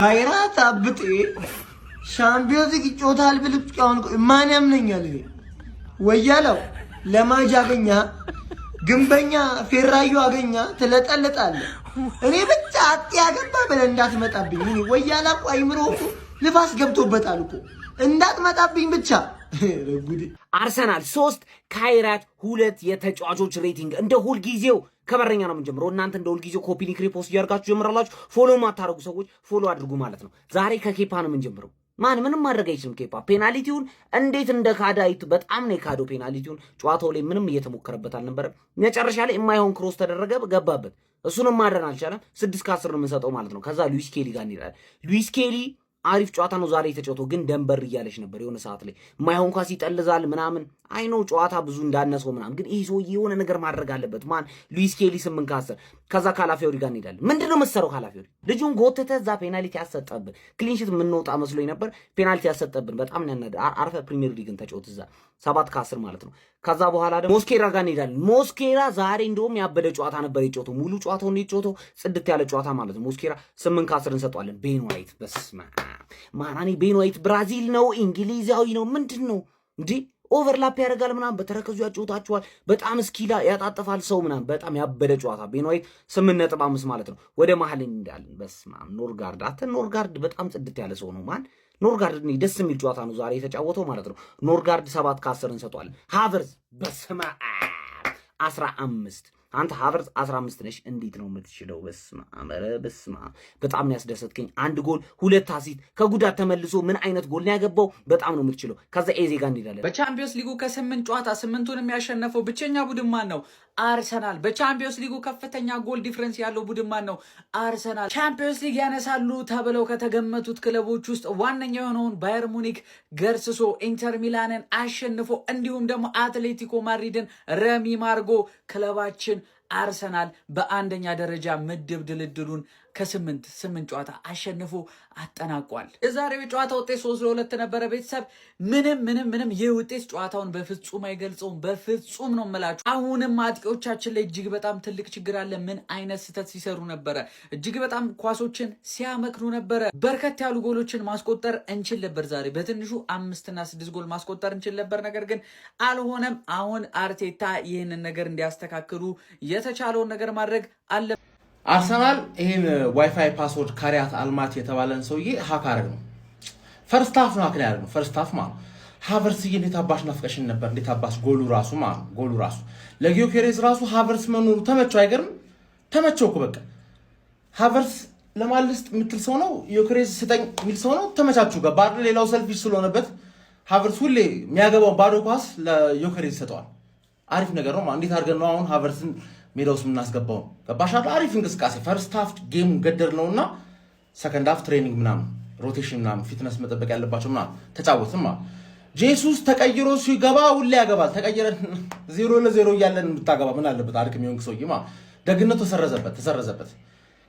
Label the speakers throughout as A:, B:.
A: አይራት አብጤ ሻምፒዮንስ ሊግ ይጮታል ብልጥ ቃውን ማን ያምነኛል? ወያለው ለማጅ አገኛ ግንበኛ ፌራዩ አገኛ ትለጠለጣለህ። እኔ ብቻ አጥያ ገባ ብለህ እንዳትመጣብኝ። እኔ ወያላ እኮ አይምሮው ንፋስ ገብቶበታል እኮ እንዳትመጣብኝ ብቻ።
B: አርሰናል 3 ካይራት 2 የተጫዋቾች ሬቲንግ እንደ ሁል ጊዜው ከበረኛ ነው የምንጀምረው። እናንተ እንደ ሁል ጊዜው ኮፒ ሊንክ ሪፖስት እያደረጋችሁ ጀምራላችሁ። ፎሎ ማታረጉ ሰዎች ፎሎ አድርጉ ማለት ነው። ዛሬ ከኬፓ ነው የምንጀምረው። ምንም ማድረግ አይችልም ኬፓ። ፔናልቲውን እንዴት እንደ ካዳይት በጣም ነው የካደው። ፔናልቲውን ጨዋታው ላይ ምንም እየተሞከረበት አልነበረም። መጨረሻ ላይ የማይሆን ክሮስ ተደረገ ገባበት። እሱንም ማድረግ አልቻለም። 6 ከ10 ነው የምንሰጠው ማለት ነው። ከዛ ሉዊስ ኬሊ ጋር እንሄዳለን። ሉዊስ ኬሊ አሪፍ ጨዋታ ነው ዛሬ የተጫወተው፣ ግን ደንበር እያለች ነበር የሆነ ሰዓት ላይ ማይሆን ኳስ ይጠልዛል ምናምን። አይ ነው ጨዋታ ብዙ እንዳነሰው ምናምን፣ ግን ይሄ ሰውዬ የሆነ ነገር ማድረግ አለበት። ማን ሉዊስ ኬሊ 8 ከ10። ከዛ ካላፊዮሪ ጋር እንሄዳለን። ምንድነው መሰረው ካላፊዮሪ ልጁን ጎትተህ እዛ ፔናልቲ ያሰጠብን። ክሊንሺት የምንወጣ መስሎኝ ነበር፣ ፔናልቲ ያሰጠብን። በጣም ያናደ አርፈ ፕሪሚየር ሊግን ተጫወት እዛ 7 ከ10 ማለት ነው። ከዛ በኋላ ደግሞ ሞስኬራ ጋር እንሄዳለን። ሞስኬራ ዛሬ እንደውም ያበደ ጨዋታ ነበር የጨዋታው፣ ሙሉ ጨዋታውን የጨዋታው ጽድት ያለ ጨዋታ ማለት ነው። ሞስኬራ 8 ከ10 እንሰጠዋለን። ቤን ዋይት በስመ ማራኒ ቤን ዋይት ብራዚል ነው እንግሊዛዊ ነው ምንድን ነው እንዴ? ኦቨርላፕ ያደርጋል ምናምን፣ በተረከዙ ያጫውታቸዋል። በጣም እስኪላ ያጣጥፋል ሰው ምናምን። በጣም ያበደ ጨዋታ ቤን ዋይት 8.5 ማለት ነው። ወደ መሀል እንዳለን በስመ አብ ኖርጋርድ ኖርጋርድ በጣም ጽድት ያለ ሰው ነው። ማን ኖርጋርድ ደስ የሚል ጨዋታ ነው ዛሬ የተጫወተው ማለት ነው። ኖርጋርድ 7 ከ10 እንሰጠዋለን። ሃቨርዝ በስመ አብ 15 አንተ ሃቨርዝ 15 ነሽ። እንዴት ነው የምትችለው? በስመ አብ በጣም ነው ያስደሰትከኝ። 1 ጎል 2 አሲስት ከጉዳት ተመልሶ ምን አይነት ጎል ነው ያገባው? በጣም ነው የምትችለው። ከዛ ኤዜ ጋር እንሄዳለን።
C: በቻምፒዮንስ ሊጉ ከ8 ጨዋታ 8ቱን የሚያሸነፈው ብቸኛ ቡድን ማን ነው? አርሰናል። በቻምፒዮንስ ሊጉ ከፍተኛ ጎል ዲፍረንስ ያለው ቡድን ማን ነው? አርሰናል። ቻምፒዮንስ ሊግ ያነሳሉ ተብለው ከተገመቱት ክለቦች ውስጥ ዋነኛ የሆነውን ባየር ሙኒክ ገርስሶ ኢንተር ሚላንን አሸንፎ እንዲሁም ደግሞ አትሌቲኮ ማድሪድን ረሚ ማርጎ ክለባችን አርሰናል በአንደኛ ደረጃ ምድብ ድልድሉን ከ8 ጨዋታ አሸንፎ አጠናቋል። የዛሬው ጨዋታ ውጤት 3-2 ነበረ። ቤተሰብ ምንም ይህ ውጤት ጨዋታውን በፍጹም አይገልጸውም። በፍጹም ነው የምላችሁ። አሁንም አጥቂዎቻችን ላይ እጅግ በጣም ትልቅ ችግር አለ። ምን አይነት ስህተት ሲሰሩ ነበረ? እጅግ በጣም ኳሶችን ሲያመክኑ ነበረ። በርከት ያሉ ጎሎችን ማስቆጠር እንችል ነበር። ዛሬ በትንሹ 5 እና 6 ጎል ማስቆጠር እንችል ነበር። ነገር ግን አልሆነም። አሁን አርቴታ ይህንን ነገር እንዲያስተካክሉ የተቻለውን ነገር ማድረግ አለ።
D: አርሰናል ይሄን ዋይፋይ ፓስወርድ ካሪያት አልማት የተባለን ሰውዬ ሀክ አረግ ነው። ፈርስት ሃፍ ነው አክላ ያደረገው። ፈርስት ሃፍ ማለት ሃቨርስ እንዴት አባሽ ናፍቀሽን ነበር። እንዴት አባሽ ጎሉ ራሱ ለጊዮኬሬዝ ራሱ ሃቨርስ መኖሩ ተመቸው። አይገርም? ተመቸው እኮ በቃ ሃቨርስ ለማልስት የምትል ሰው ነው፣ ጊዮኬሬዝ ስጠኝ የሚል ሰው ነው። ተመቻችሁ ገባ አይደል? ሌላው ሰልፊሽ ስለሆነበት ሃቨርስ ሁሌ የሚያገባው ባዶ ኳስ ለጊዮኬሬዝ ይሰጠዋል። አሪፍ ነገር ነው። እንዴት አድርገን ነው አሁን ሃቨርስን ሜዳው ውስጥ የምናስገባው? ገባሽ? አሪፍ እንቅስቃሴ ፈርስት ሃፍ ጌም ገደር ነውና ሰከንድ ሃፍ ትሬኒንግ ምናምን ሮቴሽን ምናምን ፊትነስ መጠበቅ ያለባቸው ምናምን ተጫወትም። ጄሱስ ተቀይሮ ሲገባ ሁሌ ያገባል። ተቀይረን 0-0 እያለን የምታገባ ምን አለበት? አርክ የሚሆን ሰውዬ ደግነቱ ተሰረዘበት።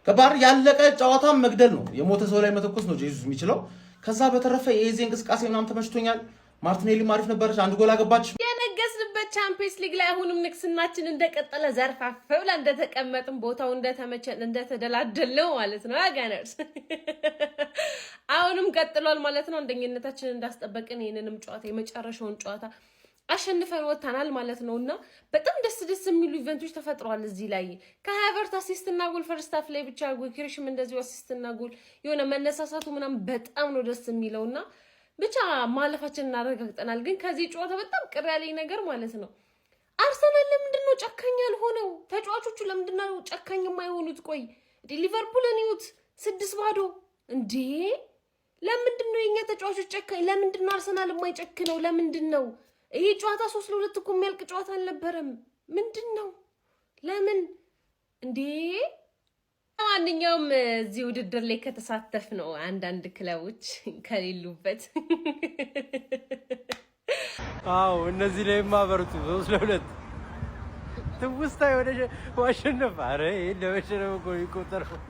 D: ገባር? ያለቀ ጨዋታ መግደል ነው። የሞተ ሰው ላይ መተኮስ ነው ጄሱስ የሚችለው። ከዛ በተረፈ የኤዜ እንቅስቃሴ ምናምን ተመችቶኛል። ማርቲኔሊ አሪፍ ነበረች። 1 ጎል አገባች።
E: የነገስንበት ቻምፒየንስ ሊግ ላይ አሁንም ንግስናችን እንደቀጠለ ዘርፋፍ ብላ እንደተቀመጥን ቦታው እንደተመቸን እንደተደላደለው ማለት ነው። አጋነርስ አሁንም ቀጥሏል ማለት ነው። አንደኝነታችንን እንዳስጠበቅን ይሄንንም ጨዋታ የመጨረሻውን ጨዋታ አሸንፈን ወጣናል ማለት ነውና በጣም ደስ የሚሉ ኢቨንቶች ተፈጥረዋል። እዚህ ላይ ከሃቨርት አሲስትና ጎል ፈርስት ሃፍ ላይ ብቻ ጉክሪሽም እንደዚሁ አሲስትና ጎል የሆነ መነሳሳቱ ምናምን በጣም ነው ደስ የሚለውና ብቻ ማለፋችንን እናረጋግጠናል። ግን ከዚህ ጨዋታ በጣም ቅር ያለኝ ነገር ማለት ነው አርሰናል ለምንድን ነው ጨካኝ ያልሆነው? ተጫዋቾቹ ለምንድን ነው ጨካኝ የማይሆኑት? ቆይ ሊቨርፑልን ይዩት 6-0 እንዴ! ለምንድን ነው የኛ ተጫዋቾች ጨካኝ? ለምንድን ነው አርሰናል የማይጨክነው? ለምንድን ነው ይሄ ጨዋታ 3-2 እኮ የሚያልቅ ጨዋታ አልነበረም? ምንድን ነው ለምን እንዴ? ማንኛውም እዚህ ውድድር ላይ ከተሳተፍ ነው አንዳንድ ክለቦች ከሌሉበት
F: አዎ እነዚህ ላይ ማበርቱ 3-2 ትውስታ ወደ ዋሽነፍ አረ ለወሽነፍ እኮ ይቆጠረው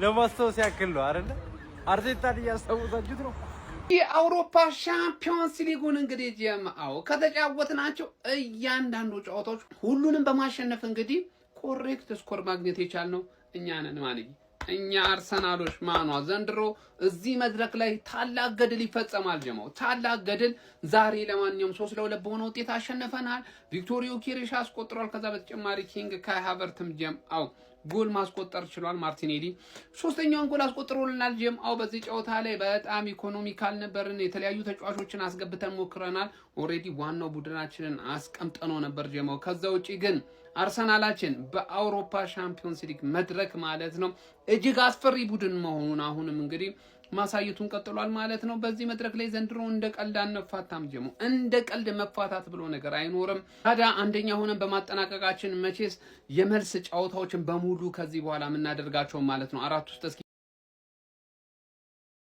F: ለማስታወስ ያክል ነው አይደል? አርቴታን እያስታወሳችሁት ነው።
G: የአውሮፓ ሻምፒዮንስ ሊጉን እንግዲህ ጀምአው ከተጫወትናቸው እያንዳንዱ ጨዋታዎች ሁሉንም በማሸነፍ እንግዲህ ኮሬክት ስኮር ማግኘት የቻልነው እኛ ነን ማለት እኛ አርሰናሎች ማኗ ዘንድሮ እዚህ መድረክ ላይ ታላቅ ገድል ይፈጸማል ጀማው ታላቅ ገድል ዛሬ ለማንኛውም 3-2 በሆነ ውጤት አሸንፈናል ቪክቶሪዮ ኬሬሽ አስቆጥሯል ከዛ በተጨማሪ ኪንግ ካይ ሃቨርትም ጀማው ጎል ማስቆጠር ችሏል ማርቲኔሊ ሶስተኛውን ጎል አስቆጥሮልናል ጀማው በዚህ ጨዋታ ላይ በጣም ኢኮኖሚካል ነበርን የተለያዩ ተጫዋቾችን አስገብተን ሞክረናል ኦሬዲ ዋናው ቡድናችንን አስቀምጠነው ነበር ጀማው ከዛ ውጪ ግን አርሰናላችን በአውሮፓ ሻምፒዮንስ ሊግ መድረክ ማለት ነው እጅግ አስፈሪ ቡድን መሆኑን አሁንም እንግዲህ ማሳየቱን ቀጥሏል ማለት ነው በዚህ መድረክ ላይ ዘንድሮ እንደ ቀልድ አንፋታም ጀሞ እንደ ቀልድ መፋታት ብሎ ነገር አይኖርም ታዲያ አንደኛ ሆነን በማጠናቀቃችን መቼስ የመልስ ጨዋታዎችን በሙሉ ከዚህ በኋላ የምናደርጋቸው ማለት ነው አራት ውስጥ